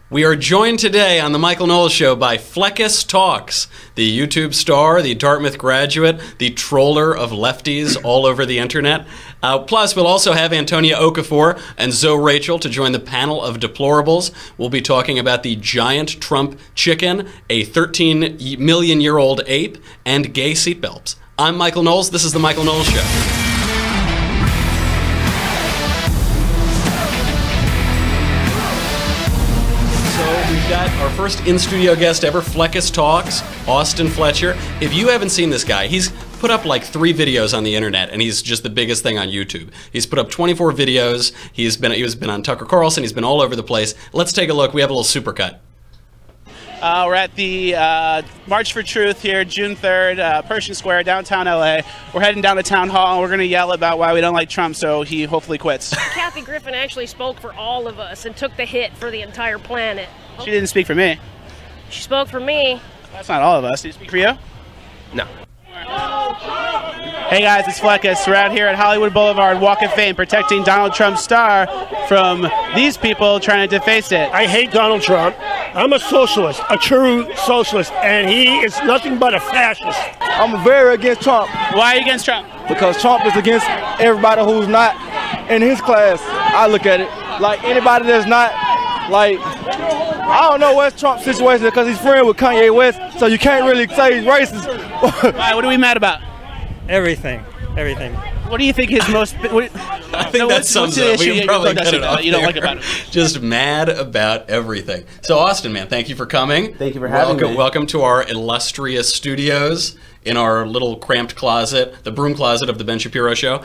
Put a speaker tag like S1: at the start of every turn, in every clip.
S1: We are joined today on the Michael Knowles Show by Fleccas Talks, the YouTube star, the Dartmouth graduate, the troller of lefties all over the internet. Plus, we'll also have Antonia Okafor and Zoe Rachel to join the panel of deplorables. We'll be talking about the giant Trump chicken, a 13-million-year-old ape, and gay seatbelts. I'm Michael Knowles. This is the Michael Knowles Show. We've got our first in-studio guest ever, Fleccas Talks, Austin Fletcher. If you haven't seen this guy, he's put up like 3 videos on the internet, and he's just the biggest thing on YouTube. He's put up 24 videos. He's been on Tucker Carlson. He's been all over the place. Let's take a look. We have a little supercut.
S2: We're at the March for Truth here, June 3rd, Pershing Square, downtown LA. We're heading down to Town Hall, and we're going to yell about why we don't like Trump, so he hopefully quits.
S3: Kathy Griffin actually spoke for all of us and took the hit for the entire planet.
S2: She didn't speak for me.
S3: She spoke for me.
S2: That's not all of us. Did she speak for you?
S1: No.
S2: Hey guys, it's Fleccas. We're out here at Hollywood Boulevard, Walk of Fame, protecting Donald Trump's star from these people trying to deface it.
S4: I hate Donald Trump. I'm a socialist, a true socialist, and he is nothing but a fascist.
S5: I'm very against Trump.
S2: Why are you against Trump?
S5: Because Trump is against everybody who's not in his class. I look at it like anybody that's not, like, I don't know what's Trump's situation because he's friends with Kanye West, so you can't really say he's racist.
S2: Why? What are we mad about?
S4: Everything.
S2: What do you think his most?
S1: I think that sums it up. We can probably cut it off
S2: you don't like about him.
S1: Just mad about everything. So Austin, man, thank you for coming.
S5: Thank you for having me.
S1: Welcome to our illustrious studios in our little cramped closet, the broom closet of the Ben Shapiro Show.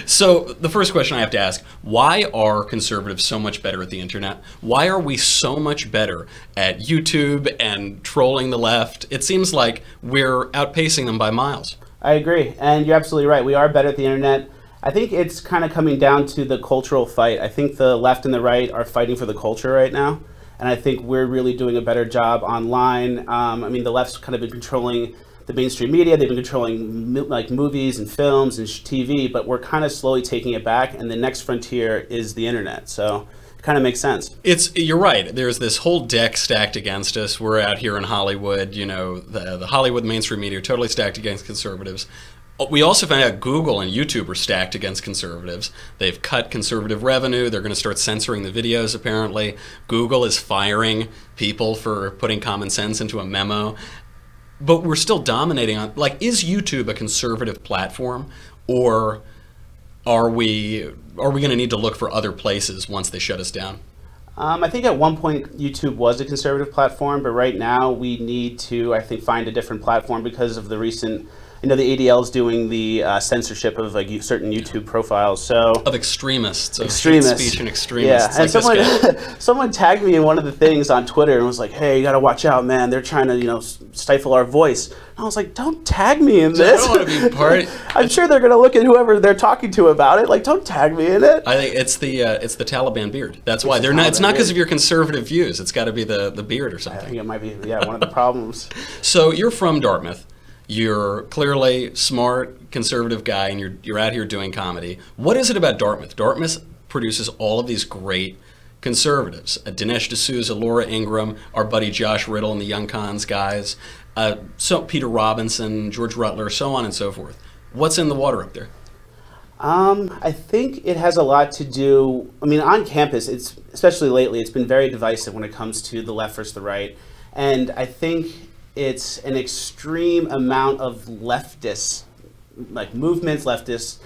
S1: So the first question I have to ask, why are conservatives so much better at the internet? Why are we so much better at YouTube and trolling the left? It seems like we're outpacing them by miles.
S6: I agree, and you're absolutely right. We are better at the internet. I think it's kind of coming down to the cultural fight. I think the left and the right are fighting for the culture right now, and I think we're really doing a better job online. I mean, the left's kind of been controlling the mainstream media. They've been controlling like movies and films and TV, but we're kind of slowly taking it back, and the next frontier is the internet. So it kind of makes sense.
S1: You're right. There's this whole deck stacked against us. We're out here in Hollywood. You know, the Hollywood mainstream media are totally stacked against conservatives. We also found out Google and YouTube are stacked against conservatives. They've cut conservative revenue. They're going to start censoring the videos, apparently. Google is firing people for putting common sense into a memo. But we're still dominating on, like, is YouTube a conservative platform, or are we going to need to look for other places once they shut us down?
S6: I think at one point YouTube was a conservative platform, but right now we need to, I think, find a different platform because of the recent, you know, the ADL's doing the censorship of like certain YouTube profiles. So
S1: of extremists, of
S6: extremists,
S1: hate speech and extremists.
S6: Yeah, and
S1: like
S6: someone tagged me in one of the things on Twitter and was like, "Hey, you got to watch out, man. They're trying to, you know, stifle our voice." And I was like, "Don't tag me in this.
S1: I don't want to be part."
S6: I'm sure they're going to look at whoever they're talking to about it. Like, don't tag me in it.
S1: I think it's the Taliban beard. That's why they're not. It's not because of your conservative views. It's got to be the beard or something.
S6: I think it might be one of the problems.
S1: So you're from Dartmouth. You're clearly smart, conservative guy, and you're out here doing comedy. What is it about Dartmouth? Dartmouth produces all of these great conservatives. Dinesh D'Souza, Laura Ingraham, our buddy Josh Riddle and the Young Cons guys, so Peter Robinson, George Rutler, so on and so forth. What's in the water up there?
S6: I think it has a lot to do, I mean, on campus, especially lately, it's been very divisive when it comes to the left versus the right. And I think it's an extreme amount of leftist, like movements, leftist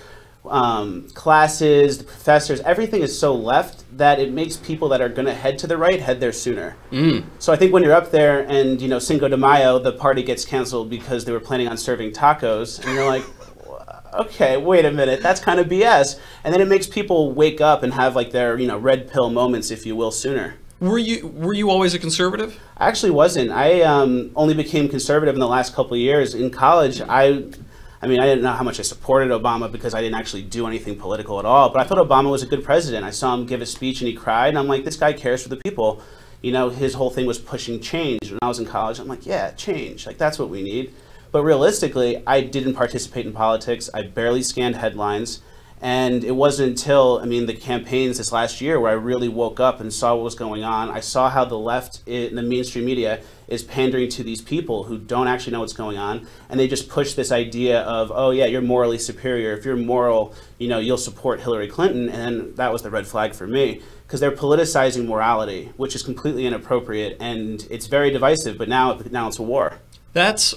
S6: classes, the professors, everything is so left that it makes people that are going to head to the right head there sooner. So I think when you're up there and, you know, Cinco de Mayo, the party gets canceled because they were planning on serving tacos, and you're like, okay, wait a minute, that's kind of BS. And then it makes people wake up and have like their, you know, red pill moments, if you will, sooner.
S1: Were you always a conservative?
S6: I actually wasn't. I only became conservative in the last couple of years. In college, I mean, I didn't know how much I supported Obama because I didn't actually do anything political at all. But I thought Obama was a good president. I saw him give a speech and he cried, and I'm like, this guy cares for the people. You know, his whole thing was pushing change. When I was in college, I'm like, yeah, change. Like, that's what we need. But realistically, I didn't participate in politics. I barely scanned headlines. And it wasn't until, I mean, the campaigns this last year where I really woke up and saw what was going on. I saw how the left in the mainstream media is pandering to these people who don't actually know what's going on. And they just push this idea of, oh yeah, you're morally superior. If you're moral, you know, you'll support Hillary Clinton. And that was the red flag for me, because they're politicizing morality, which is completely inappropriate. And it's very divisive, but now it's a war.
S1: That's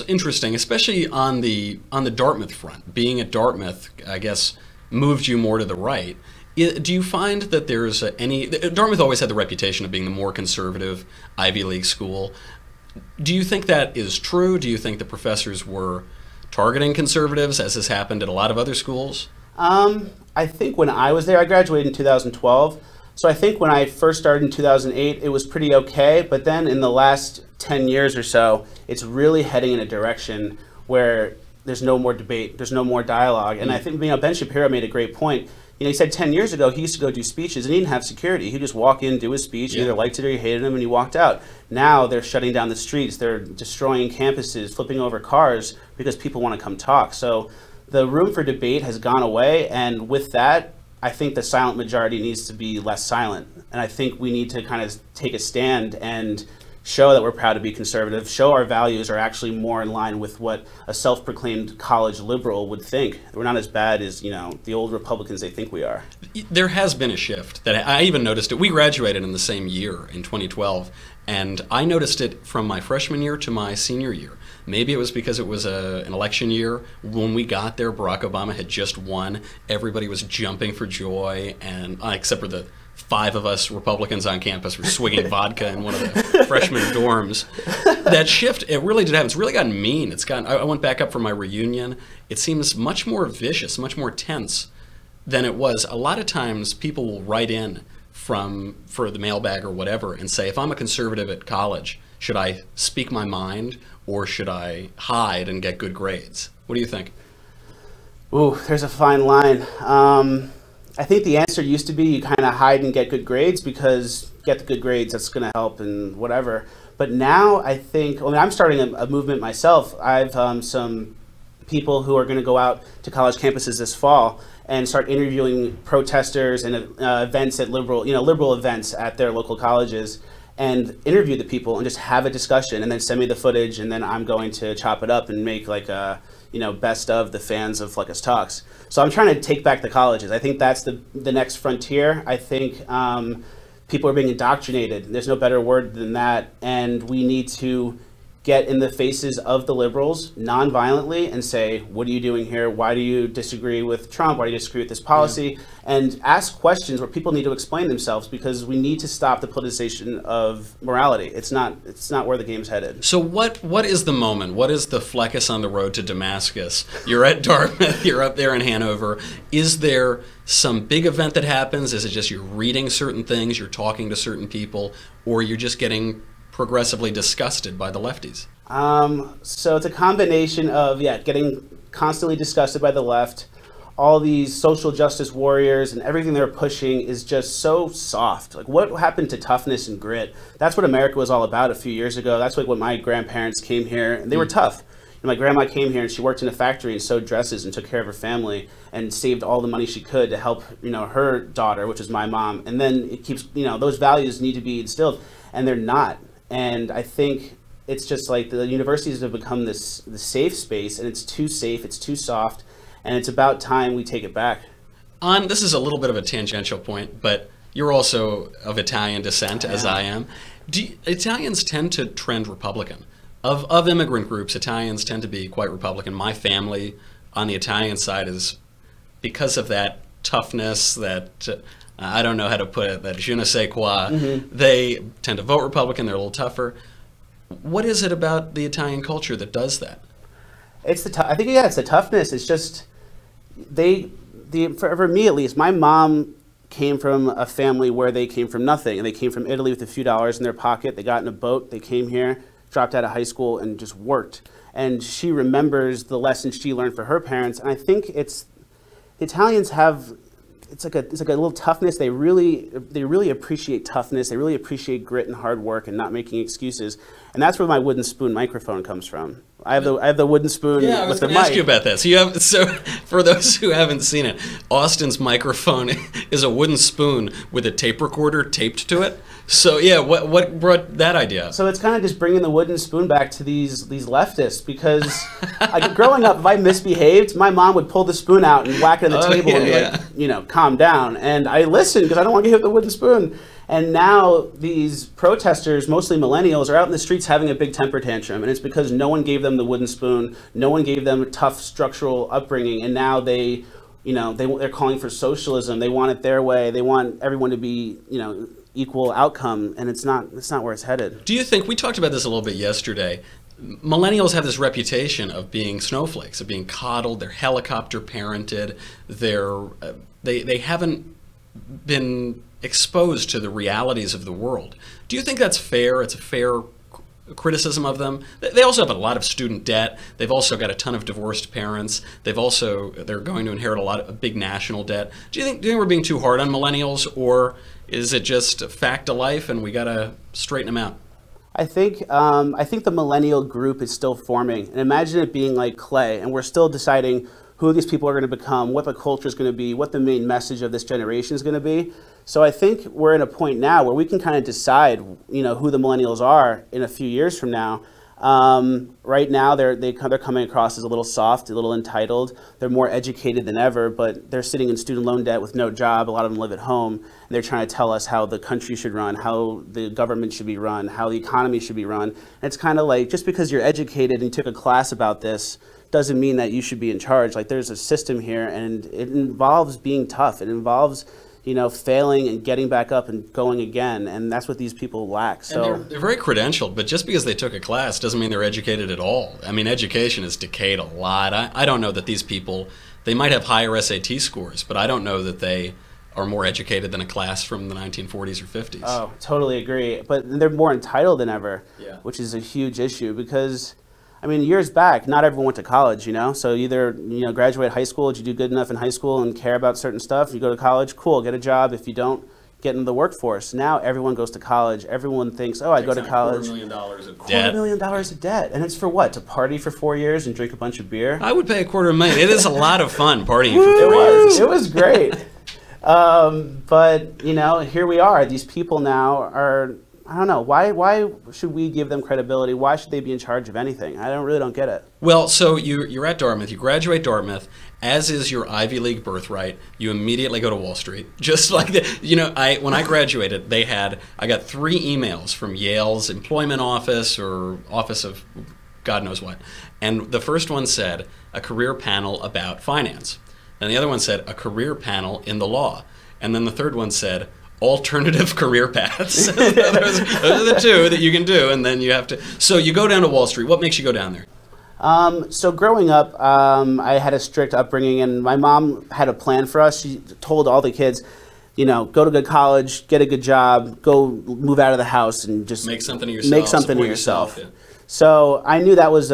S1: interesting, especially on the Dartmouth front. Being at Dartmouth, I guess, moved you more to the right. Do you find that there's Dartmouth always had the reputation of being the more conservative Ivy League school. Do you think that is true? Do you think the professors were targeting conservatives, as has happened at a lot of other schools?
S6: I think when I was there, I graduated in 2012. So I think when I first started in 2008, it was pretty okay. But then in the last 10 years or so, it's really heading in a direction where there's no more debate, there's no more dialogue. And I think, you know, Ben Shapiro made a great point. You know, he said 10 years ago, he used to go do speeches and he didn't have security. He'd just walk in, do his speech, either liked it or he hated him, and he walked out. Now they're shutting down the streets, they're destroying campuses, flipping over cars because people want to come talk. So the room for debate has gone away, and with that, I think the silent majority needs to be less silent. And I think we need to kind of take a stand and show that we're proud to be conservative, show our values are actually more in line with what a self-proclaimed college liberal would think. We're not as bad as, you know, the old Republicans they think we are.
S1: There has been a shift that I even noticed it. We graduated in the same year in 2012, and I noticed it from my freshman year to my senior year. Maybe it was because it was an election year. When we got there, Barack Obama had just won. Everybody was jumping for joy, and except for the 5 of us Republicans on campus were swigging vodka in one of the freshman dorms. That shift, it really did happen. It's really gotten mean. I went back up for my reunion. It seems much more vicious, much more tense than it was. A lot of times people will write in for the mailbag or whatever and say, if I'm a conservative at college, should I speak my mind or should I hide and get good grades? What do you think?
S6: Ooh, there's a fine line. I think the answer used to be you kind of hide and get good grades because get the good grades, that's going to help and whatever. But now I think, I'm starting a movement myself. I've some people who are going to go out to college campuses this fall and start interviewing protesters and events at liberal events at their local colleges, and interview the people and just have a discussion and then send me the footage, and then I'm going to chop it up and make like a best of the fans of Fleccas Talks. So I'm trying to take back the colleges. I think that's the next frontier. I think people are being indoctrinated. There's no better word than that. And we need to get in the faces of the liberals non-violently and say, what are you doing here? Why do you disagree with Trump? Why do you disagree with this policy? Yeah. And ask questions where people need to explain themselves, because we need to stop the politicization of morality. It's not where the game's headed.
S1: So what is the moment? What is the Fleccas on the road to Damascus? You're at Dartmouth, you're up there in Hanover. Is there some big event that happens? Is it just you're reading certain things, you're talking to certain people, or you're just getting progressively disgusted by the lefties?
S6: So it's a combination of, getting constantly disgusted by the left. All these social justice warriors and everything they're pushing is just so soft. Like, what happened to toughness and grit? That's what America was all about a few years ago. That's like when my grandparents came here, and they were tough. And my grandma came here and she worked in a factory and sewed dresses and took care of her family and saved all the money she could to help, her daughter, which is my mom. And then it keeps, those values need to be instilled, and they're not. And I think it's just like the universities have become the safe space, and it's too safe, it's too soft, and it's about time we take it back. This
S1: is a little bit of a tangential point, but you're also of Italian descent, as I am. Italians tend to trend Republican. Of immigrant groups, Italians tend to be quite Republican. My family on the Italian side is, because of that toughness, that I don't know how to put it, that je ne sais quoi. They tend to vote Republican, they're a little tougher. What is it about the Italian culture that does that?
S6: It's I think it's the toughness. It's just, for me at least, my mom came from a family where they came from nothing, and they came from Italy with a few dollars in their pocket. They got in a boat, they came here, dropped out of high school, and just worked. And she remembers the lessons she learned for her parents, and I think the Italians have, it's like a little toughness. They really appreciate toughness. They really appreciate grit and hard work and not making excuses. And that's where my wooden spoon microphone comes from. I have the wooden spoon
S1: Yeah, I was
S6: with the
S1: going to ask you
S6: mic.
S1: about that. So for those who haven't seen it, Austin's microphone is a wooden spoon with a tape recorder taped to it. So yeah, what brought that idea up?
S6: So it's kind of just bringing the wooden spoon back to these leftists, because growing up, if I misbehaved, my mom would pull the spoon out and whack it on the table and be like, calm down. And I listened because I don't want to get hit with the wooden spoon. And now these protesters, mostly millennials, are out in the streets having a big temper tantrum, and it's because no one gave them the wooden spoon, no one gave them a tough structural upbringing, and now they're calling for socialism. They want it their way. They want everyone to be, equal outcome, and it's not where it's headed.
S1: Do you think, we talked about this a little bit yesterday, millennials have this reputation of being snowflakes, of being coddled, they're helicopter parented, they haven't been exposed to the realities of the world. Do you think that's fair? It's a fair criticism of them? They also have a lot of student debt. They've also got a ton of divorced parents. They're going to inherit a big national debt. Do you think we're being too hard on millennials, or is it just a fact of life and we got to straighten them out?
S6: I think the millennial group is still forming, and imagine it being like clay, and we're still deciding who these people are going to become, what the culture is going to be, what the main message of this generation is going to be. So I think we're in a point now where we can kind of decide, who the millennials are in a few years from now. Right now, they're coming across as a little soft, a little entitled. They're more educated than ever, but they're sitting in student loan debt with no job. A lot of them live at home, and they're trying to tell us how the country should run, how the government should be run, how the economy should be run. And it's kind of like, just because you're educated and you took a class about this doesn't mean that you should be in charge. Like, there's a system here, and it involves being tough. It involves failing and getting back up and going again, and that's what these people lack. So
S1: and they're very credentialed, but just because they took a class doesn't mean they're educated at all. I mean, education has decayed a lot. I don't know that these people, they might have higher SAT scores, but I don't know that they are more educated than a class from the 1940s or 50s.
S6: Oh, totally agree. But they're more entitled than ever,
S1: yeah.
S6: Which is a huge issue, because years back, not everyone went to college, So either, graduate high school, did you do good enough in high school and care about certain stuff? You go to college, cool, get a job. If you don't, get into the workforce. Now everyone goes to college. Everyone thinks, I go to college.
S1: $250,000 of debt.
S6: $250,000 of debt. And it's for what? To party for 4 years and drink a bunch of beer?
S1: I would pay $250,000. It is a lot of fun partying for 4 years.
S6: It was great. But, here we are. These people now are... I don't know. Why should we give them credibility? Why should they be in charge of anything? I really don't get it.
S1: Well, so you're at Dartmouth. You graduate Dartmouth, as is your Ivy League birthright. You immediately go to Wall Street. Just like when I graduated, I got 3 emails from Yale's employment office or office of God knows what. And the first one said, a career panel about finance. And the other one said, a career panel in the law. And then the third one said, alternative career paths. those are the 2 that you can do, and then you have to. So you go down to Wall Street. What makes you go down there?
S6: So growing up, I had a strict upbringing, and my mom had a plan for us. She told all the kids, go to good college, get a good job, go move out of the house, and just
S1: make something of yourself.
S6: Make something of yourself.
S1: Yeah.
S6: So I knew that was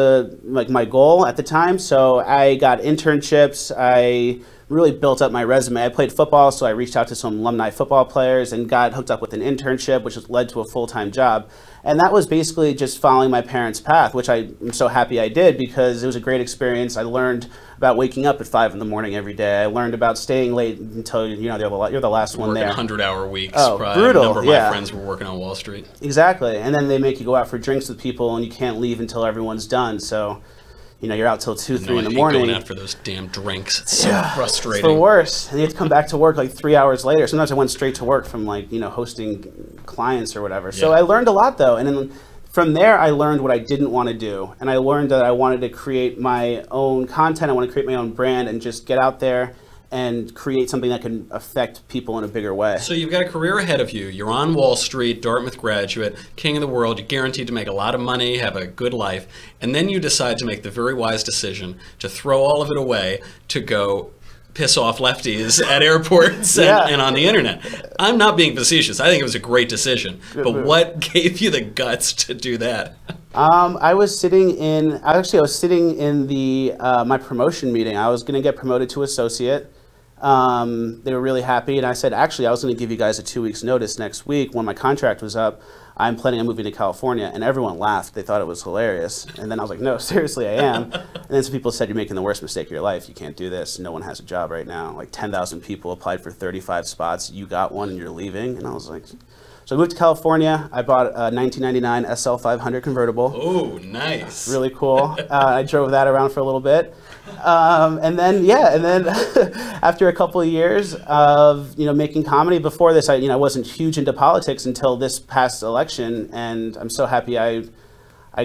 S6: my goal at the time. So I got internships. I really built up my resume. I played football, so I reached out to some alumni football players and got hooked up with an internship, which led to a full-time job. And that was basically just following my parents' path, which I'm so happy I did, because it was a great experience. I learned about waking up at 5 in the morning every day. I learned about staying late until you're the last one there.
S1: 100-hour weeks.
S6: Oh, brutal.
S1: A number of my friends were working on Wall Street.
S6: Exactly. And then they make you go out for drinks with people, and you can't leave until everyone's done. So you're out till 2, 3 in the morning.
S1: Going out for those damn drinks. It's so frustrating.
S6: It's the worst. And you have to come back to work like 3 hours later. Sometimes I went straight to work from hosting clients or whatever. So I learned a lot, though. And then from there, I learned what I didn't want to do. And I learned that I wanted to create my own content. I want to create my own brand and just get out there and create something that can affect people in a bigger way.
S1: So you've got a career ahead of you. You're on Wall Street, Dartmouth graduate, king of the world. You're guaranteed to make a lot of money, have a good life. And then you decide to make the very wise decision to throw all of it away to go piss off lefties at airports and on the internet. I'm not being facetious. I think it was a great decision. But what gave you the guts to do that?
S6: I was sitting in the my promotion meeting. I was going to get promoted to associate. They were really happy, and I said, actually, I was going to give you guys a 2 weeks notice next week when my contract was up. I'm planning on moving to California, and everyone laughed. They thought it was hilarious. And then I was like, no, seriously, I am. And then some people said, you're making the worst mistake of your life. You can't do this. No one has a job right now. Like 10,000 people applied for 35 spots. You got one, and you're leaving. And I was like, so I moved to California. I bought a 1999 SL500 convertible.
S1: Oh, nice.
S6: Really cool. I drove that around for a little bit. And then after a couple of years of making comedy, before this I wasn't huge into politics until this past election, and I'm so happy I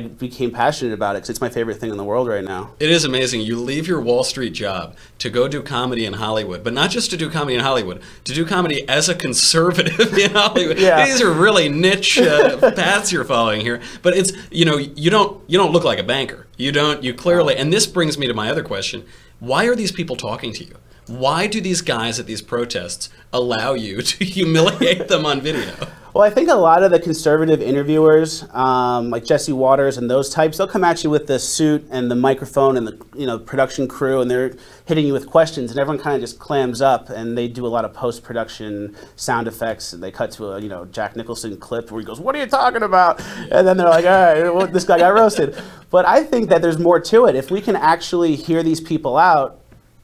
S6: became passionate about it because it's my favorite thing in the world right now.
S1: It is amazing. You leave your Wall Street job to go do comedy in Hollywood, but not just to do comedy in Hollywood, to do comedy as a conservative in Hollywood.
S6: Yeah.
S1: These are really niche paths you're following here. But it's you don't look like a banker. You clearly. And this brings me to my other question: why are these people talking to you? Why do these guys at these protests allow you to humiliate them on video?
S6: Well, I think a lot of the conservative interviewers, like Jesse Waters and those types, they'll come at you with the suit and the microphone and the production crew, and they're hitting you with questions, and everyone kind of just clams up, and they do a lot of post-production sound effects, and they cut to a Jack Nicholson clip where he goes, "What are you talking about?" And then they're like, "All right, well, this guy got roasted." But I think that there's more to it. If we can actually hear these people out,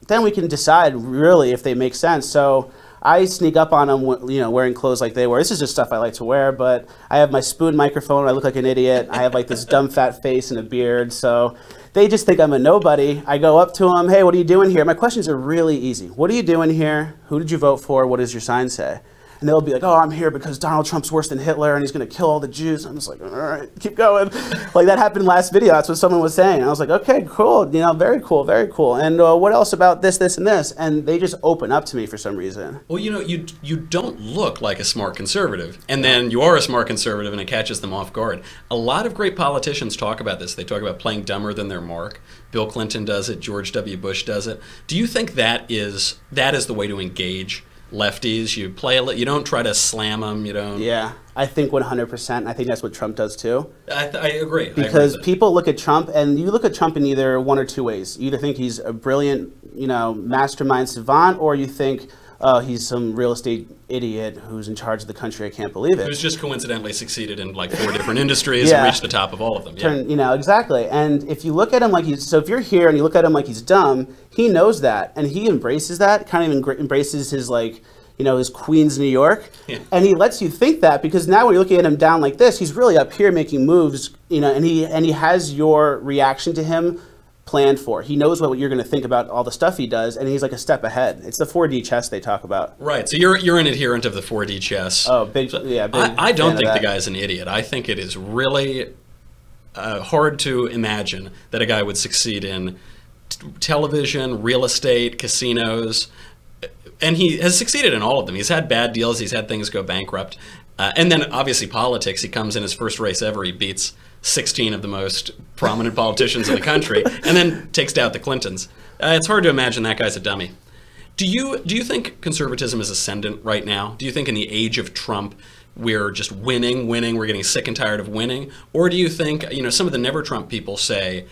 S6: then we can decide really if they make sense. So I sneak up on them, wearing clothes like they wear. This is just stuff I like to wear, but I have my spoon microphone. I look like an idiot. I have like this dumb fat face and a beard. So they just think I'm a nobody. I go up to them, "Hey, what are you doing here?" My questions are really easy. What are you doing here? Who did you vote for? What does your sign say? And they'll be like, "Oh, I'm here because Donald Trump's worse than Hitler and he's going to kill all the Jews." I'm just like, all right, keep going. Like that happened last video. That's what someone was saying. I was like, okay, cool. Very cool, very cool. And what else about this, this, and this? And they just open up to me for some reason.
S1: Well, you don't look like a smart conservative. And then you are a smart conservative and it catches them off guard. A lot of great politicians talk about this. They talk about playing dumber than their mark. Bill Clinton does it. George W. Bush does it. Do you think that is the way to engage lefties? You play you don't try to slam them. You don't.
S6: Yeah, I think 100%. I think that's what Trump does too.
S1: I agree.
S6: Because people look at Trump, and you look at Trump in either one or two ways. You either think he's a brilliant, mastermind savant, or you think, oh, he's some real estate idiot who's in charge of the country. I can't believe it.
S1: Who's just coincidentally succeeded in like 4 different industries and reached the top of all of them. Yeah.
S6: Exactly. And if you look at him like so if you're here and you look at him like he's dumb, he knows that, and he embraces that, kind of embraces his his Queens, New York, and he lets you think that, because now when you're looking at him down like this, he's really up here making moves, and he has your reaction to him planned for. He knows what you're going to think about all the stuff he does, and he's like a step ahead. It's the 4D chess they talk about.
S1: Right. So you're an adherent of the 4D chess.
S6: Oh, big.
S1: I don't think the guy's an idiot. I think it is really hard to imagine that a guy would succeed in television, real estate, casinos, and he has succeeded in all of them. He's had bad deals. He's had things go bankrupt. And then obviously politics. He comes in his first race ever. He beats 16 of the most prominent politicians in the country, and then takes out the Clintons. It's hard to imagine that guy's a dummy. Do you think conservatism is ascendant right now? Do you think in the age of Trump we're just winning, we're getting sick and tired of winning? Or do you think, some of the never Trump people say,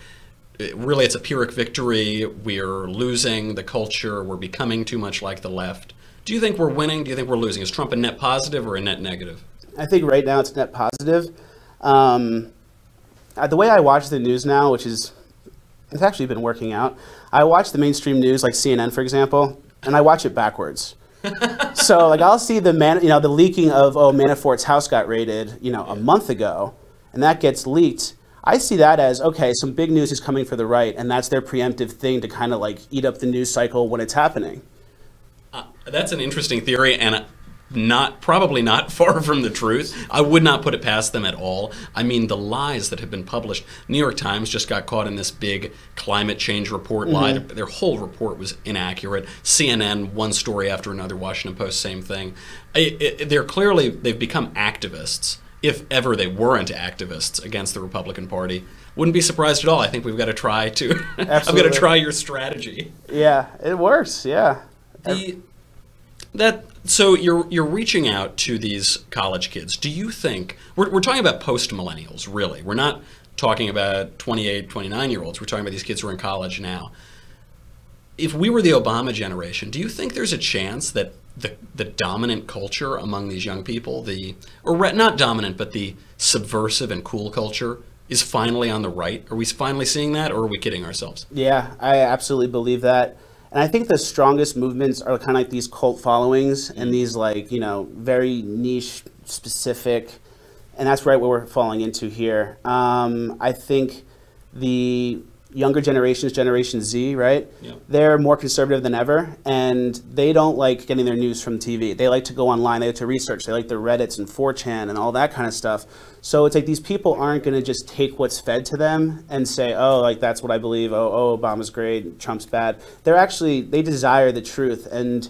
S1: really it's a Pyrrhic victory, we're losing the culture, we're becoming too much like the left? Do you think we're winning? Do you think we're losing? Is Trump a net positive or a net negative?
S6: I think right now it's net positive. The way I watch the news now, it's actually been working out. I watch the mainstream news, like CNN, for example, and I watch it backwards. So, I'll see the leaking of, Manafort's house got raided, a month ago, and that gets leaked. I see that as, okay, some big news is coming for the right, and that's their preemptive thing to kind of eat up the news cycle when it's happening.
S1: That's an interesting theory, and probably not far from the truth. I would not put it past them at all. I mean, the lies that have been published. New York Times just got caught in this big climate change report lie. Their whole report was inaccurate. CNN, one story after another. Washington Post, same thing. They've become activists. If ever they weren't activists against the Republican Party, wouldn't be surprised at all. I think we've got to try to. I've got to try your strategy.
S6: Yeah, it works. Yeah.
S1: So you're reaching out to these college kids. Do you think we're talking about post-millennials? Really, we're not talking about 28, 29-year-olds. We're talking about these kids who are in college now. if we were the Obama generation, do you think there's a chance that the dominant culture among these young people, not dominant, but the subversive and cool culture, is finally on the right? Are we finally seeing that, or are we kidding ourselves?
S6: Yeah, I absolutely believe that. And I think the strongest movements are kind of like these cult followings and these like, very niche, specific, and that's right what we're falling into here. I think the younger generations, Generation Z, right? Yeah. They're more conservative than ever, and they don't like getting their news from TV. They like to go online, they like to research, they like the Reddits and 4chan and all that kind of stuff. So it's like these people aren't going to just take what's fed to them and say, oh, like that's what I believe, oh, Obama's great, Trump's bad. They desire the truth, and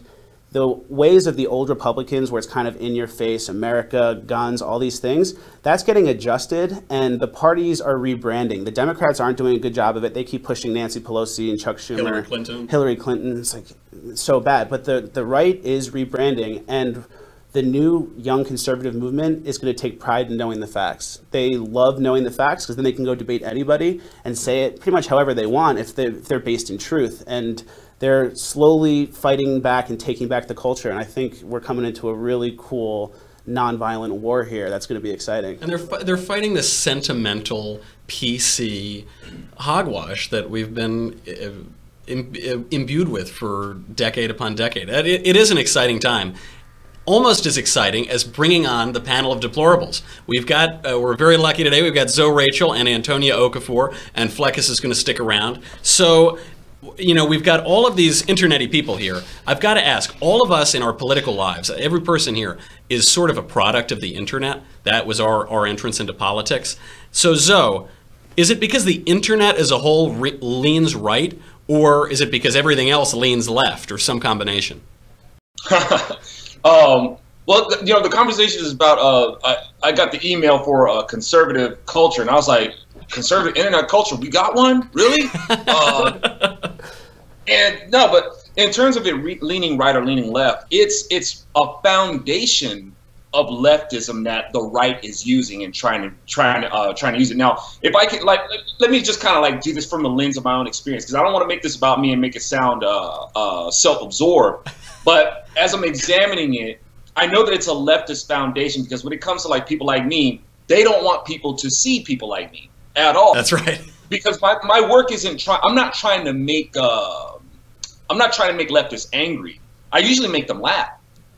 S6: the ways of the old Republicans where it's kind of in your face, America, guns, all these things, that's getting adjusted, and the parties are rebranding. The Democrats aren't doing a good job of it. They keep pushing Nancy Pelosi and Chuck Schumer. Hillary Clinton. It's like so bad. But the right is rebranding, and the new young conservative movement is going to take pride in knowing the facts. They love knowing the facts because then they can go debate anybody and say it pretty much however they want if they're based in truth. And they're slowly fighting back and taking back the culture, and I think we're coming into a really cool nonviolent war here. That's going to be exciting. And
S1: they're fighting this sentimental PC hogwash that we've been imbued with for decade upon decade. It is an exciting time. Almost as exciting as bringing on the panel of deplorables. We've got, we're very lucky today. We've got Zoe Rachel and Antonia Okafor, and Fleccas is going to stick around. So, we've got all of these internet-y people here. I've got to ask, all of us in our political lives, every person here is sort of a product of the internet. That was our entrance into politics. So Zoe, is it because the internet as a whole leans right, or is it because everything else leans left, or some combination?
S7: Well, the conversation is about, I got the email for conservative culture, and I was like, conservative internet culture, we got one? Really? And no, but in terms of it leaning right or leaning left, it's a foundation of leftism that the right is using and trying to use it. Now, if I can, let me just kind of do this from the lens of my own experience, because I don't want to make this about me and make it sound self-absorbed. But as I'm examining it, I know that it's a leftist foundation, because when it comes to people like me, they don't want people to see people like me at all.
S1: That's right.
S7: Because my work isn't I'm not trying to make leftists angry. I usually make them laugh,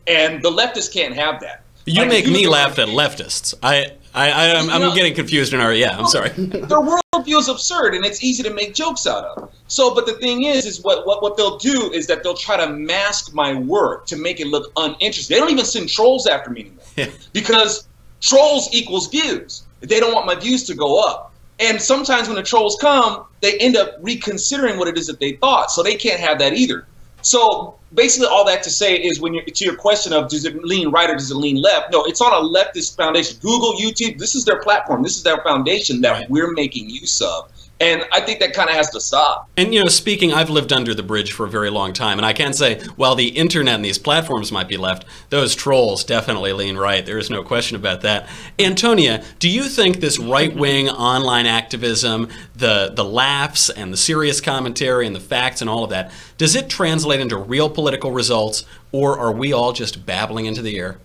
S7: and the leftists can't have that.
S1: You make me laugh at leftists. I'm getting confused in I'm sorry.
S7: Their worldview is absurd, and it's easy to make jokes out of. So, but the thing is what they'll do is that they'll try to mask my work to make it look uninteresting. They don't even send trolls after me anymore, because trolls equals views. They don't want my views to go up. And sometimes when the trolls come, they end up reconsidering what it is that they thought. So they can't have that either. So basically all that to say is, to your question of does it lean right or does it lean left? No, it's on a leftist foundation. Google, YouTube, this is their platform. This is their foundation that we're making use of. And I think that kind of has to stop.
S1: And, speaking, I've lived under the bridge for a very long time. And I can say, while the internet and these platforms might be left, those trolls definitely lean right. There is no question about that. Antonia, do you think this right-wing online activism, the laughs and the serious commentary and the facts and all of that, does it translate into real political results, or are we all just babbling into the air?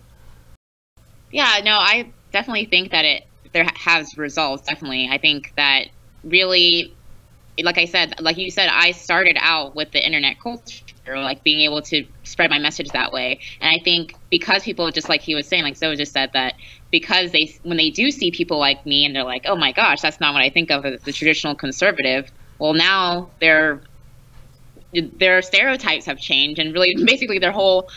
S8: Yeah, no, I definitely think that there has results, definitely. I think that really, like you said, I started out with the internet culture, being able to spread my message that way. And I think because people, just like he was saying, like Zoe just said, that because when they do see people like me and they're like, oh my gosh, that's not what I think of as the traditional conservative. Well, now their stereotypes have changed, and really basically their whole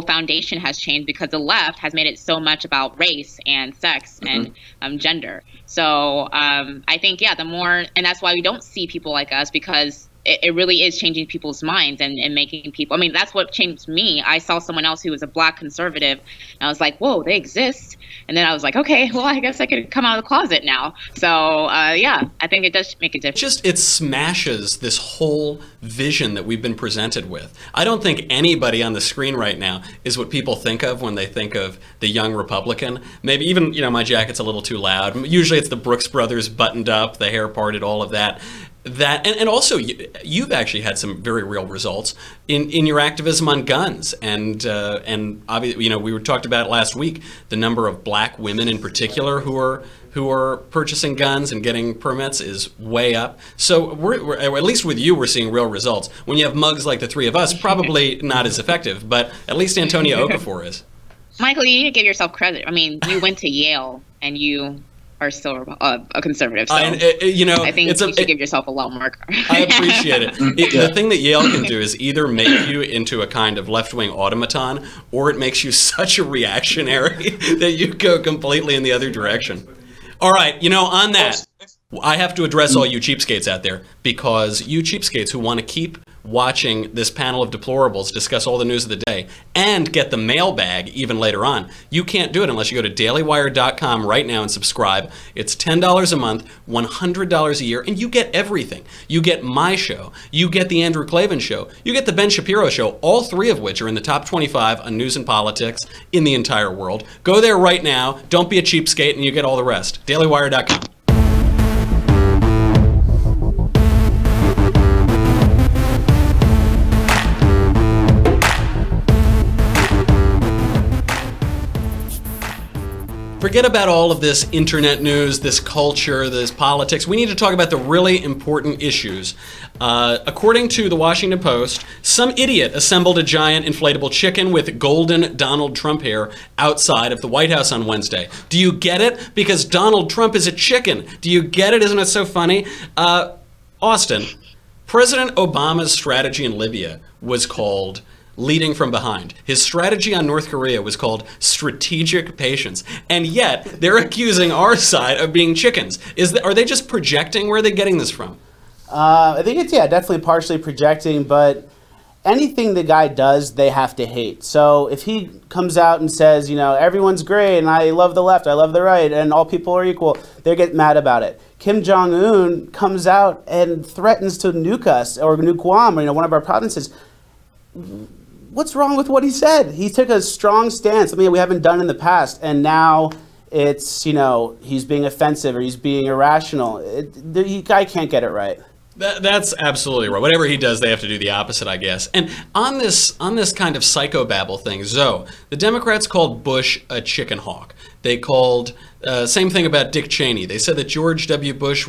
S8: foundation has changed, because the left has made it so much about race and sex and gender. So I think, the more, and that's why we don't see people like us, because it really is changing people's minds and making people, that's what changed me. I saw someone else who was a Black conservative, and I was like, whoa, they exist. And then I was like, okay, well, I guess I could come out of the closet now. So I think it does make a difference.
S1: It smashes this whole vision that we've been presented with. I don't think anybody on the screen right now is what people think of when they think of the young Republican. Maybe even, my jacket's a little too loud. Usually it's the Brooks Brothers buttoned up, the hair parted, all of that. that, and also you've actually had some very real results in your activism on guns, and obviously, you know, we talked about it last week, the number of black women in particular who are purchasing guns and getting permits is way up. So we're at least with you, we're seeing real results. When you have mugs like the three of us, probably not as effective, but at least Antonia Okafor is.
S8: Michael, you need to give yourself credit. I mean, you went to Yale and you are still a conservative. So
S1: you know,
S8: I think you should give yourself a lot more credit.
S1: I appreciate it. The thing that Yale can do is either make you into a kind of left-wing automaton, or it makes you such a reactionary that you go completely in the other direction. All right, you know, on that, I have to address all you cheapskates out there, because you cheapskates who want to keep watching this panel of deplorables discuss all the news of the day and get the mailbag even later on, you can't do it unless you go to dailywire.com right now and subscribe. It's $10 a month, $100 a year, and you get everything. You get my show, you get the Andrew Klavan show, you get the Ben Shapiro show, all three of which are in the top 25 on news and politics in the entire world. Go there right now, don't be a cheapskate, and you get all the rest. dailywire.com. Forget about all of this internet news, this culture, this politics. We need to talk about the really important issues. According to the Washington Post, some idiot assembled a giant inflatable chicken with golden Donald Trump hair outside of the White House on Wednesday. Do you get it? Because Donald Trump is a chicken. Do you get it? Isn't it so funny? Austin, President Obama's strategy in Libya was called leading from behind. His strategy on North Korea was called strategic patience. And yet, they're accusing our side of being chickens. Are they just projecting? Where are they getting this from?
S6: I think it's, definitely partially projecting, but anything the guy does, they have to hate. So if he comes out and says, you know, everyone's great, and I love the left, I love the right, and all people are equal, they get mad about it. Kim Jong-un comes out and threatens to nuke us, or nuke Guam, or, you know, one of our provinces. What's wrong with what he said? He took a strong stance, something that we haven't done in the past, and now it's, you know, he's being offensive or he's being irrational. The guy can't get it right.
S1: That's absolutely right. Whatever he does, they have to do the opposite, I guess. And on this kind of psychobabble thing, Zoe, the Democrats called Bush a chicken hawk. They called, same thing about Dick Cheney. They said that George W. Bush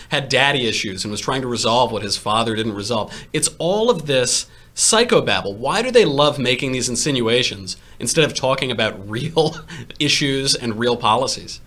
S1: had daddy issues and was trying to resolve what his father didn't resolve. It's all of this psychobabble. Why do they love making these insinuations instead of talking about real issues and real policies?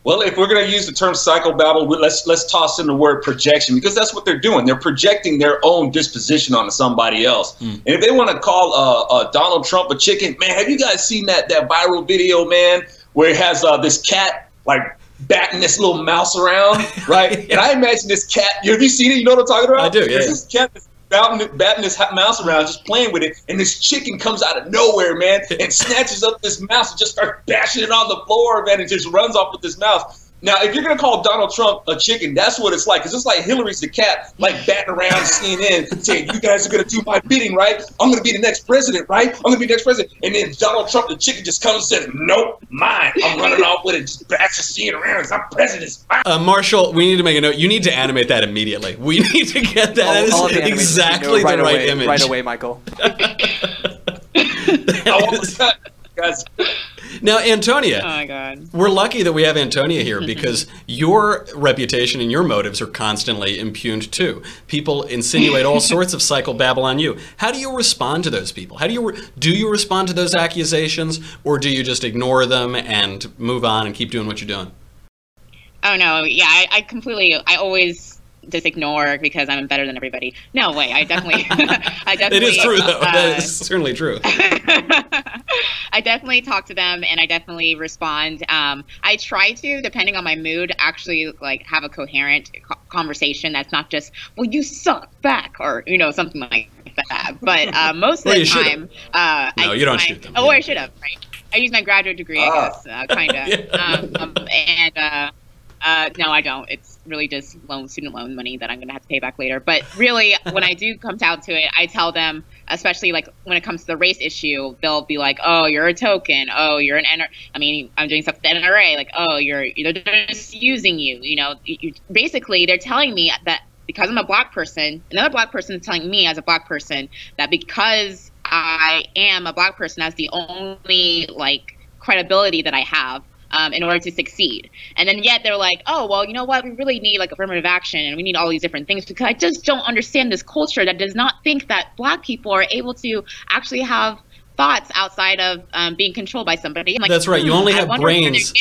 S7: Well, if we're going to use the term psychobabble, let's toss in the word projection, because that's what they're doing. They're projecting their own disposition onto somebody else. And if they want to call Donald Trump a chicken, man, have you guys seen that viral video, man, where it has this cat like batting this little mouse around, right? And I imagine this cat. Have you seen it? You know what I'm talking about?
S1: I do. Yeah.
S7: This cat that's batting this mouse around, just playing with it, and this chicken comes out of nowhere, man, and snatches up this mouse and just starts bashing it on the floor, man, and just runs off with this mouse. Now, if you're going to call Donald Trump a chicken, that's what it's like. Because it's like Hillary's the cat, like batting around CNN, saying, you guys are going to do my bidding, right? I'm going to be the next president, right? I'm going to be the next president. And then Donald Trump, the chicken, just comes and says, nope, mine. I'm running off with it, just bashes CNN around because I'm president.
S1: Marshall, we need to make a note. You need to animate that immediately. We need to get that. That is exactly the right image.
S9: Right away, Michael.
S7: Guys.
S1: Now, Antonia,
S8: oh my God,
S1: we're lucky that we have Antonia here because your reputation and your motives are constantly impugned too. People insinuate all sorts of psychobabble on you. How do you respond to those people? How do you respond to those accusations, or do you just ignore them and move on and keep doing what you're doing?
S8: Oh no, yeah, I always just ignore because I'm better than everybody. No way, I definitely
S1: It is true though. That is certainly true.
S8: I definitely talk to them and I definitely respond. I try to, depending on my mood, actually like have a coherent conversation that's not just, well, you suck back, or, you know, something like that. But most of the time,
S1: no, you don't shoot them.
S8: Oh, I should have, right? I use my graduate degree, I guess, kind of. Yeah. No, I don't. It's really just student loan money that I'm going to have to pay back later. But really, when I do come down to it, I tell them, especially like when it comes to the race issue, they'll be like, oh, you're a token. Oh, you're an I mean, I'm doing stuff with the NRA. Like, oh, they're just using you. You know, basically they're telling me that because I'm a Black person, another Black person is telling me as a Black person that because I am a Black person, that's the only like credibility that I have in order to succeed. And then yet they're like, oh, well, you know what? We really need like affirmative action and we need all these different things, because I just don't understand this culture that does not think that Black people are able to actually have thoughts outside of being controlled by somebody. Like,
S1: that's right. You only have brains.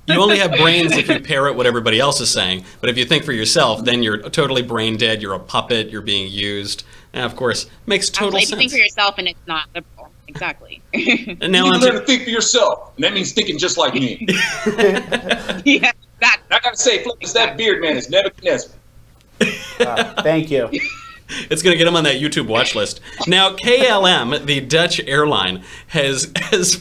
S1: You only have brains if you parrot what everybody else is saying. But if you think for yourself, then you're totally brain dead. You're a puppet. You're being used. And of course, makes total sense.
S8: If you think for yourself and it's not liberal. Exactly.
S1: And now
S7: you need to learn to think for yourself, and that means thinking just like me.
S8: Yeah, exactly.
S7: I gotta say, Fleccas, that beard man is Nebuchadnezzar.
S6: Thank you.
S1: It's going to get him on that YouTube watch list. Now, KLM, the Dutch airline, has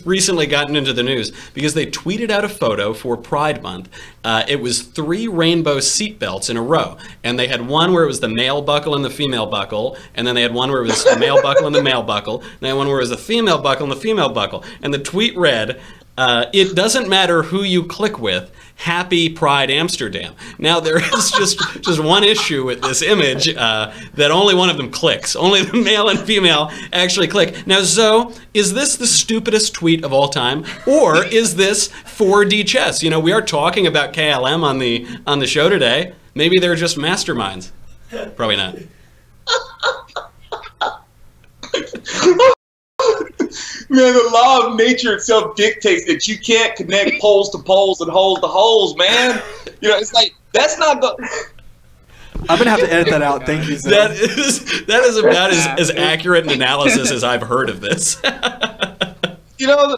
S1: recently gotten into the news because they tweeted out a photo for Pride Month. It was 3 rainbow seatbelts in a row. And they had one where it was the male buckle and the female buckle. And then they had one where it was the male buckle and the male buckle. And they had one where it was the female buckle and the female buckle. And the tweet read, it doesn't matter who you click with. Happy Pride Amsterdam. Now there is just one issue with this image, that only one of them clicks. Only the male and female actually click. Now Zoe, is this the stupidest tweet of all time, or is this 4D chess? You know, we are talking about KLM on the show today. Maybe they're just masterminds. Probably not.
S7: Man, the law of nature itself dictates that you can't connect poles to poles and holes to holes, man. You know, it's like, that's not the...
S9: I'm gonna have to edit that out. Thank you, Zoe.
S1: That is about as accurate an analysis as I've heard of this.
S7: You know,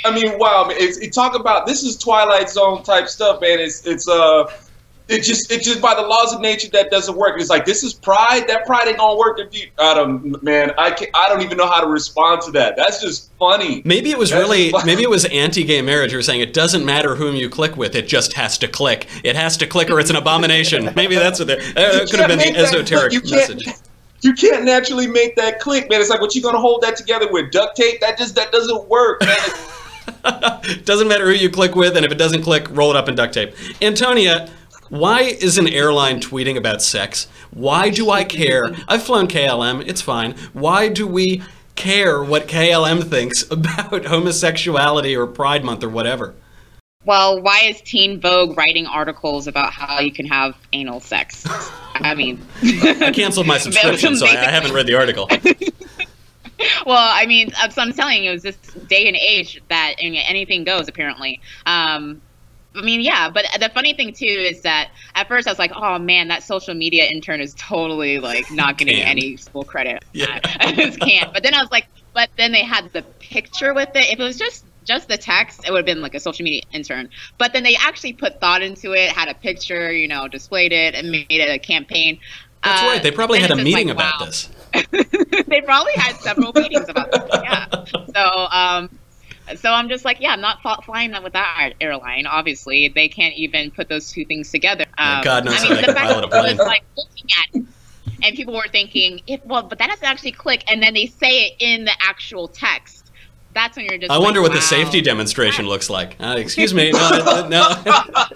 S7: I mean, wow, man, it's talk about, this is Twilight Zone type stuff, man. It's just by the laws of nature that doesn't work. It's like, this is pride. That pride ain't gonna work if you. I don't even know how to respond to that. That's just funny.
S1: Maybe it was maybe it was anti-gay marriage. You were saying it doesn't matter whom you click with. It just has to click. It has to click, or it's an abomination. Maybe that's what that could have been the esoteric message.
S7: You can't naturally make that click, man. It's like, what you gonna hold that together with? Duct tape? That doesn't work, man.
S1: Doesn't matter who you click with, and if it doesn't click, roll it up in duct tape. Antonia, why is an airline tweeting about sex? Why do I care? I've flown KLM, it's fine. Why do we care what KLM thinks about homosexuality or Pride Month or whatever?
S8: Well, why is Teen Vogue writing articles about how you can have anal sex? I mean...
S1: I canceled my subscription, so I haven't read the article.
S8: Well, I mean, so I'm telling you, it was this day and age that anything goes, apparently. I mean, yeah, but the funny thing, too, is that at first I was like, oh, man, that social media intern is totally, like, not getting any full credit. Yeah. I just can't. But then I was like, but then they had the picture with it. If it was just the text, it would have been like a social media intern. But then they actually put thought into it, had a picture, you know, displayed it, and made it a campaign.
S1: That's right. They probably had a meeting about this.
S8: They probably had several meetings about this, yeah. So I'm just like, yeah, I'm not flying that with that airline. Obviously, they can't even put those two things together.
S1: God knows how they can pilot a plane.
S8: I was like looking at it, and people were thinking, but that doesn't actually click, and then they say it in the actual text. That's when you're just.
S1: I wonder what the safety demonstration looks like. Excuse me, no,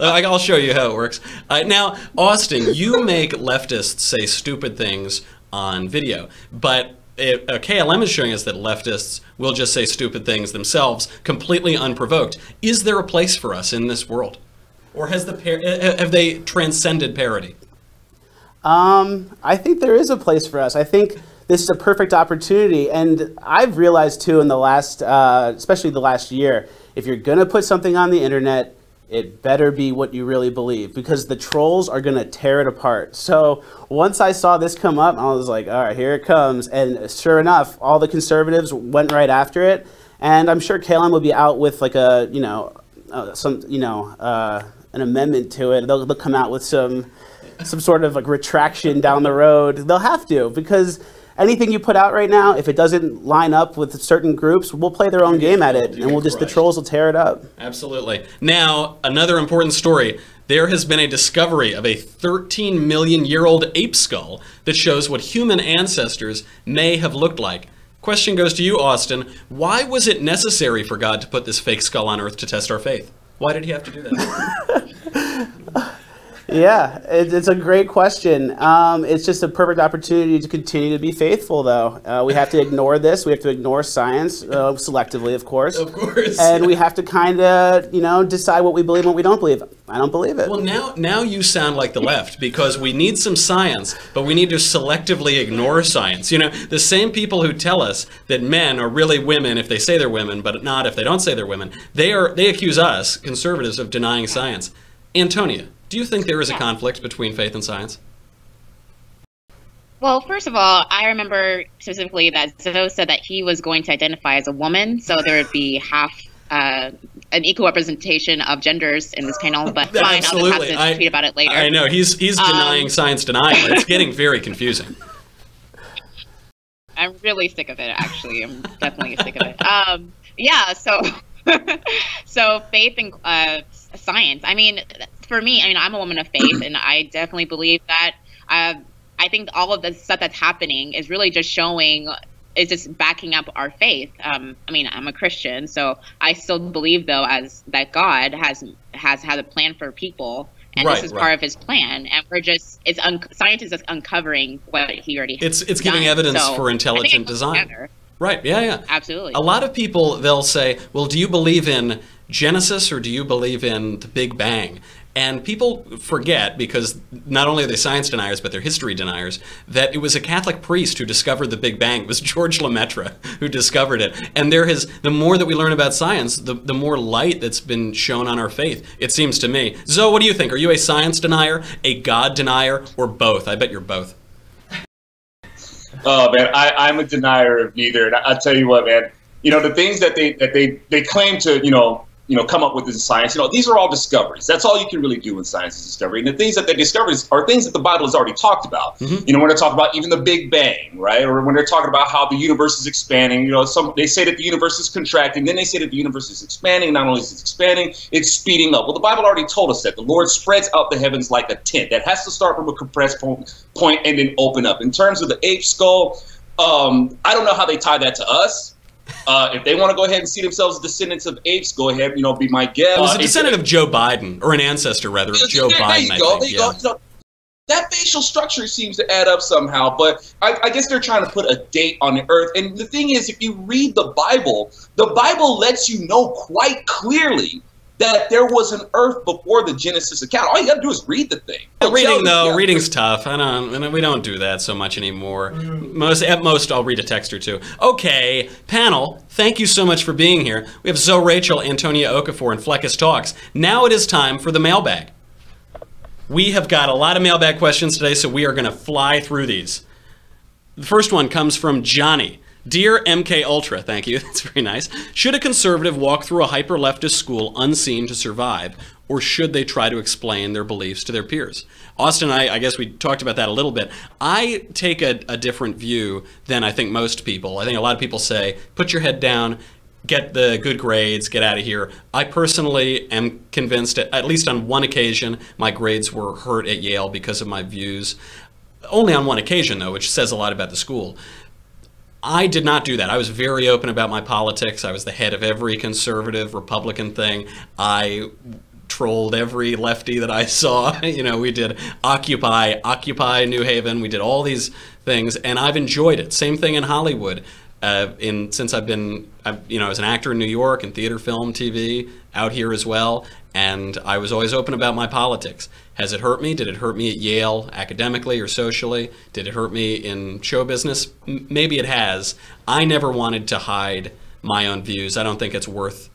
S1: I'll show you how it works. Now, Austin, you make leftists say stupid things on video, but KLM is showing us that leftists will just say stupid things themselves, completely unprovoked. Is there a place for us in this world, or have they transcended parody?
S6: I think there is a place for us. I think this is a perfect opportunity, and I've realized too in the last, especially the last year, if you're gonna put something on the internet, it better be what you really believe, because the trolls are going to tear it apart. So once I saw this come up, I was like, all right, here it comes. And sure enough, all the conservatives went right after it. And I'm sure KLM will be out with like a, an amendment to it. They'll come out with some sort of like retraction down the road. They'll have to, because anything you put out right now, if it doesn't line up with certain groups, we'll play their own game at it, and the trolls will tear it up.
S1: Absolutely. Now, another important story. there has been a discovery of a 13 million year old ape skull that shows what human ancestors may have looked like. Question goes to you, Austin. Why was it necessary for God to put this fake skull on Earth to test our faith? Why did he have to do that?
S6: Yeah, it's a great question. It's just a perfect opportunity to continue to be faithful, though. We have to ignore this. We have to ignore science, selectively, of course.
S1: Of course.
S6: And we have to kind of, decide what we believe and what we don't believe. I don't believe it.
S1: Well, now you sound like the left, because we need some science, but we need to selectively ignore science. The same people who tell us that men are really women if they say they're women, but not if they don't say they're women, they accuse us, conservatives, of denying science. Antonia, do you think there is a conflict between faith and science?
S8: Well, first of all, I remember specifically that Zoe said that he was going to identify as a woman, so there would be half an equal representation of genders in this panel. But fine,
S1: Absolutely.
S8: I'll just have to tweet about it later.
S1: I know he's denying science denial. It's getting very confusing.
S8: I'm really sick of it. Actually, I'm definitely sick of it. Yeah. So, so faith and science. I mean, for me, I'm a woman of faith, and I definitely believe that. I think all of the stuff that's happening is really just is just backing up our faith. I'm a Christian, so I still believe, though, that God has had a plan for people, and this is part of His plan. And science is just uncovering what He already has.
S1: It's giving evidence for intelligent design.
S8: Together.
S1: Right, yeah.
S8: Absolutely.
S1: A lot of people, they'll say, well, do you believe in Genesis or do you believe in the Big Bang? And people forget, because not only are they science deniers, but they're history deniers, that it was a Catholic priest who discovered the Big Bang. It was George Lemaitre who discovered it. And the more that we learn about science, the more light that's been shown on our faith, it seems to me. Zoe, what do you think? Are you a science denier, a God denier, or both? I bet you're both.
S7: Oh man, I'm a denier of neither. And I'll tell you what, man. The things that they claim to come up with in science, these are all discoveries. That's all you can really do in science is discovery. And the things that they discover are things that the Bible has already talked about. Mm-hmm. When they're talking about even the Big Bang, right? Or when they're talking about how the universe is expanding, they say that the universe is contracting, then they say that the universe is expanding. Not only is it expanding, it's speeding up. Well, the Bible already told us that the Lord spreads out the heavens like a tent. That has to start from a compressed point and then open up. In terms of the ape skull, I don't know how they tie that to us. If they want to go ahead and see themselves as descendants of apes, go ahead, be my guest.
S1: It was a descendant of Joe Biden, or an ancestor, rather, of Joe Biden,
S7: There you go. That facial structure seems to add up somehow, but I guess they're trying to put a date on the earth. And the thing is, if you read the Bible lets you know quite clearly that there was an earth before the Genesis account. All you got to do is read the thing.
S1: Reading's tough. We don't do that so much anymore. At most, I'll read a text or two. Okay, panel, thank you so much for being here. We have Zoe Rachel, Antonia Okafor, and Fleccas Talks. Now it is time for the mailbag. We have got a lot of mailbag questions today, so we are going to fly through these. The first one comes from Johnny. Dear MK Ultra, thank you, that's very nice. Should a conservative walk through a hyper-leftist school unseen to survive, or should they try to explain their beliefs to their peers? Austin and I guess we talked about that a little bit. I take a different view than I think most people. I think a lot of people say, put your head down, get the good grades, get out of here. I personally am convinced, at least on one occasion, my grades were hurt at Yale because of my views. Only on one occasion, though, which says a lot about the school. I did not do that. I was very open about my politics. I was the head of every conservative Republican thing. I trolled every lefty that I saw. We did Occupy New Haven. We did all these things, and I've enjoyed it. Same thing in Hollywood. Since I've been, as an actor in New York and theater, film, TV, out here as well, and I was always open about my politics. Has it hurt me? Did it hurt me at Yale academically or socially? Did it hurt me in show business? Maybe it has. I never wanted to hide my own views. I don't think it's worth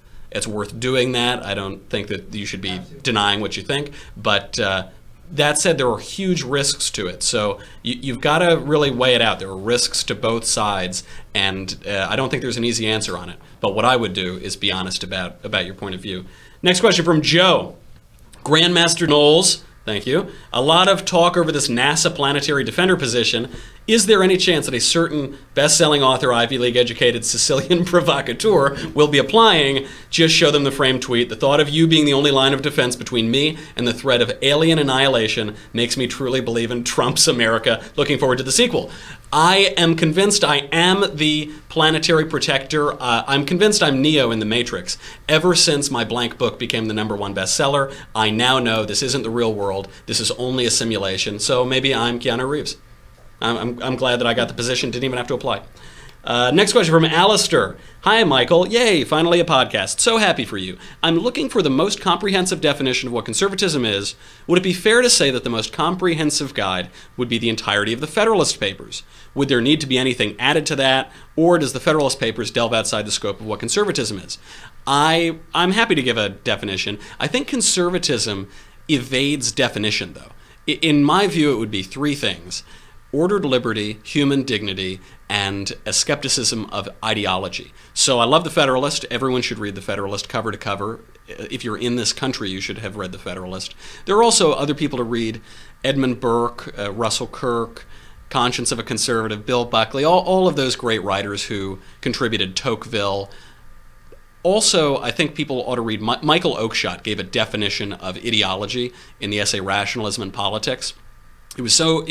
S1: doing that. I don't think that you should be denying what you think. But that said, there are huge risks to it. So you've got to really weigh it out. There are risks to both sides, and I don't think there's an easy answer on it. But what I would do is be honest about your point of view. Next question from Joe. Grandmaster Knowles, thank you. A lot of talk over this NASA planetary defender position. Is there any chance that a certain best-selling author, Ivy League-educated Sicilian provocateur will be applying? Just show them the framed tweet. The thought of you being the only line of defense between me and the threat of alien annihilation makes me truly believe in Trump's America. Looking forward to the sequel. I am convinced I am the planetary protector. I'm convinced I'm Neo in the Matrix. Ever since my blank book became the #1 bestseller, I now know this isn't the real world. This is only a simulation. So maybe I'm Keanu Reeves. I'm glad that I got the position, didn't even have to apply. Next question from Alistair. Hi, Michael. Yay, finally a podcast. So happy for you. I'm looking for the most comprehensive definition of what conservatism is. Would it be fair to say that the most comprehensive guide would be the entirety of the Federalist Papers? Would there need to be anything added to that, or does the Federalist Papers delve outside the scope of what conservatism is? I'm happy to give a definition. I think conservatism evades definition, though. In my view, it would be three things: ordered liberty, human dignity, and a skepticism of ideology. So I love the Federalist. Everyone should read the Federalist cover to cover. If you're in this country, you should have read the Federalist. There are also other people to read: Edmund Burke, Russell Kirk, Conscience of a Conservative, Bill Buckley, all of those great writers who contributed, Tocqueville. Also, I think people ought to read, Michael Oakeshott gave a definition of ideology in the essay Rationalism and Politics. It was so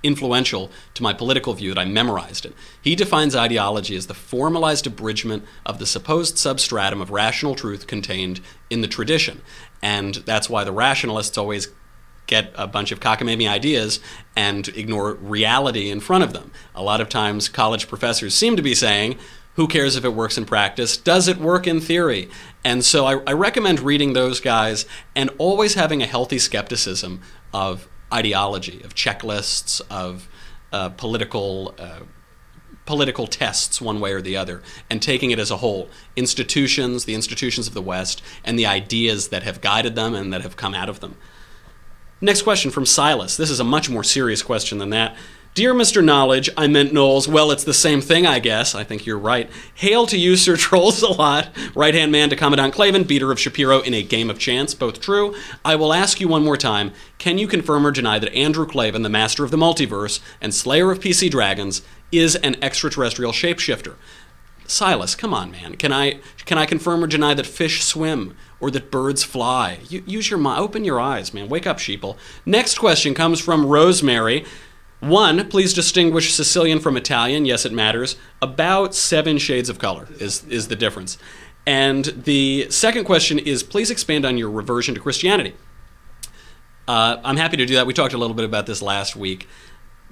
S1: influential to my political view that I memorized it. He defines ideology as the formalized abridgment of the supposed substratum of rational truth contained in the tradition. And that's why the rationalists always get a bunch of cockamamie ideas and ignore reality in front of them. A lot of times college professors seem to be saying, who cares if it works in practice? Does it work in theory? And so I recommend reading those guys and always having a healthy skepticism of ideology, of checklists, of political tests one way or the other, and taking it as a whole. Institutions, the institutions of the West, and the ideas that have guided them and that have come out of them. Next question from Silas. This is a much more serious question than that. Dear Mr. Knowledge, I meant Knowles. Well, it's the same thing, I guess. I think you're right. Hail to you, Sir Trolls-a-Lot. Right-hand man to Commandant Clavin, beater of Shapiro in a game of chance. Both true. I will ask you one more time. Can you confirm or deny that Andrew Clavin, the master of the multiverse and slayer of PC dragons, is an extraterrestrial shapeshifter? Silas, come on, man. Can I confirm or deny that fish swim or that birds fly? Use your mind. Open your eyes, man. Wake up, sheeple. Next question comes from Rosemary. 1, please distinguish Sicilian from Italian. Yes, it matters. About 7 shades of color is the difference. And the second question is, please expand on your reversion to Christianity. I'm happy to do that. We talked a little bit about this last week.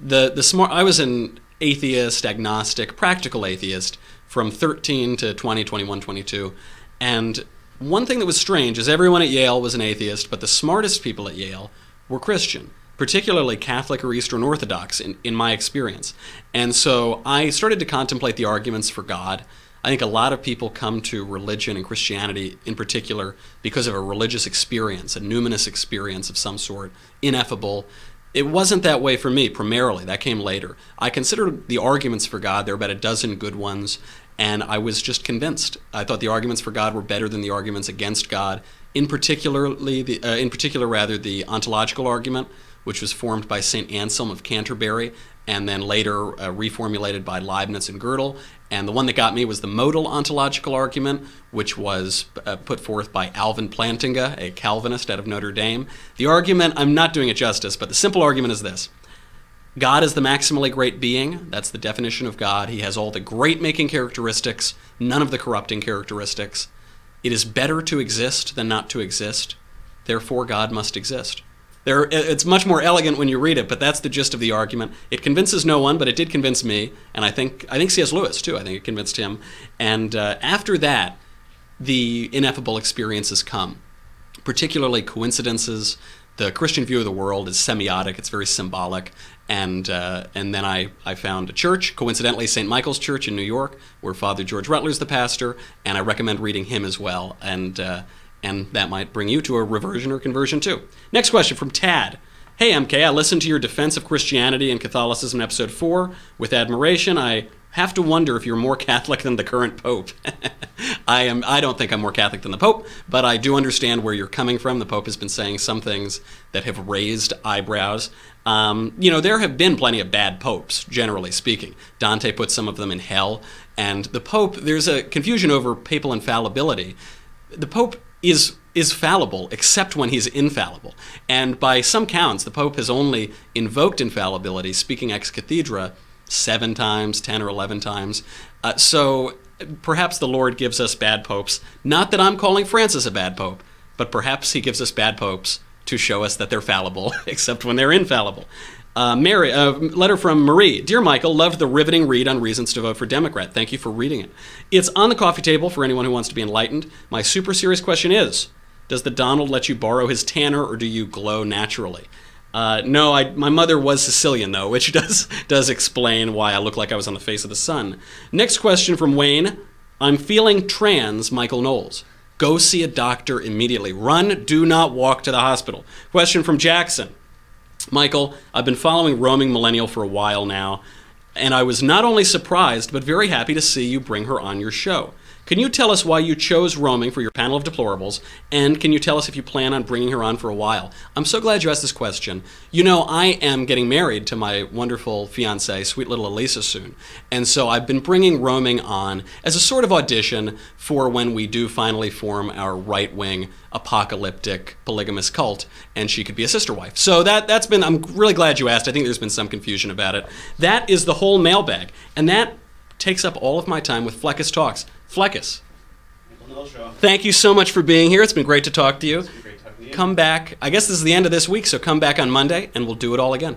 S1: I was an atheist, agnostic, practical atheist from 13 to 20, 21, 22. And one thing that was strange is everyone at Yale was an atheist, but the smartest people at Yale were Christian, particularly Catholic or Eastern Orthodox in my experience. And so I started to contemplate the arguments for God. I think a lot of people come to religion and Christianity in particular because of a religious experience, a numinous experience of some sort, ineffable. It wasn't that way for me primarily. That came later. I considered the arguments for God. There were about a dozen good ones, and I was just convinced. I thought the arguments for God were better than the arguments against God, in particular, the ontological argument, which was formed by St. Anselm of Canterbury and then later reformulated by Leibniz and Gödel. And the one that got me was the modal ontological argument, which was put forth by Alvin Plantinga, a Calvinist out of Notre Dame. The argument, I'm not doing it justice, but the simple argument is this. God is the maximally great being. That's the definition of God. He has all the great-making characteristics, none of the corrupting characteristics. It is better to exist than not to exist. Therefore, God must exist. It's much more elegant when you read it, but that's the gist of the argument. It convinces no one, but it did convince me, and I think C.S. Lewis, too. I think it convinced him. And after that, the ineffable experiences come, particularly coincidences. The Christian view of the world is semiotic. It's very symbolic. And then I found a church, coincidentally St. Michael's Church in New York, where Father George Rutler's the pastor, and I recommend reading him as well. And that might bring you to a reversion or conversion too. Next question from Tad. Hey MK, I listened to your defense of Christianity and Catholicism in episode 4 with admiration. I have to wonder if you're more Catholic than the current Pope. I don't think I'm more Catholic than the Pope, but I do understand where you're coming from. The Pope has been saying some things that have raised eyebrows. You know, there have been plenty of bad popes, generally speaking. Dante put some of them in hell, and the Pope, there's a confusion over papal infallibility. The Pope is fallible, except when he's infallible. And by some counts, the Pope has only invoked infallibility, speaking ex cathedra, 7 times, 10 or 11 times. So perhaps the Lord gives us bad popes. Not that I'm calling Francis a bad pope, but perhaps he gives us bad popes to show us that they're fallible, except when they're infallible. Letter from Marie. Dear Michael, loved the riveting read on reasons to vote for Democrat. Thank you for reading it. It's on the coffee table for anyone who wants to be enlightened. My super serious question is, does the Donald let you borrow his tanner, or do you glow naturally? No, my mother was Sicilian, though, which does explain why I look like I was on the face of the sun. Next question from Wayne. I'm feeling trans, Michael Knowles. Go see a doctor immediately. Run, do not walk to the hospital. Question from Jackson. Michael, I've been following Roaming Millennial for a while now, and I was not only surprised, but very happy to see you bring her on your show. Can you tell us why you chose Roaming for your Panel of Deplorables, and can you tell us if you plan on bringing her on for a while? I'm so glad you asked this question. You know, I am getting married to my wonderful fiancée, sweet little Elisa, soon, and so I've been bringing Roaming on as a sort of audition for when we do finally form our right-wing, apocalyptic, polygamous cult, and she could be a sister wife. So that's been, I'm really glad you asked. I think there's been some confusion about it. That is the whole mailbag, and that takes up all of my time with Fleccas Talks. Fleccas, thank you so much for being here. It's been great to talk to you. Come back. I guess this is the end of this week, so come back on Monday and we'll do it all again.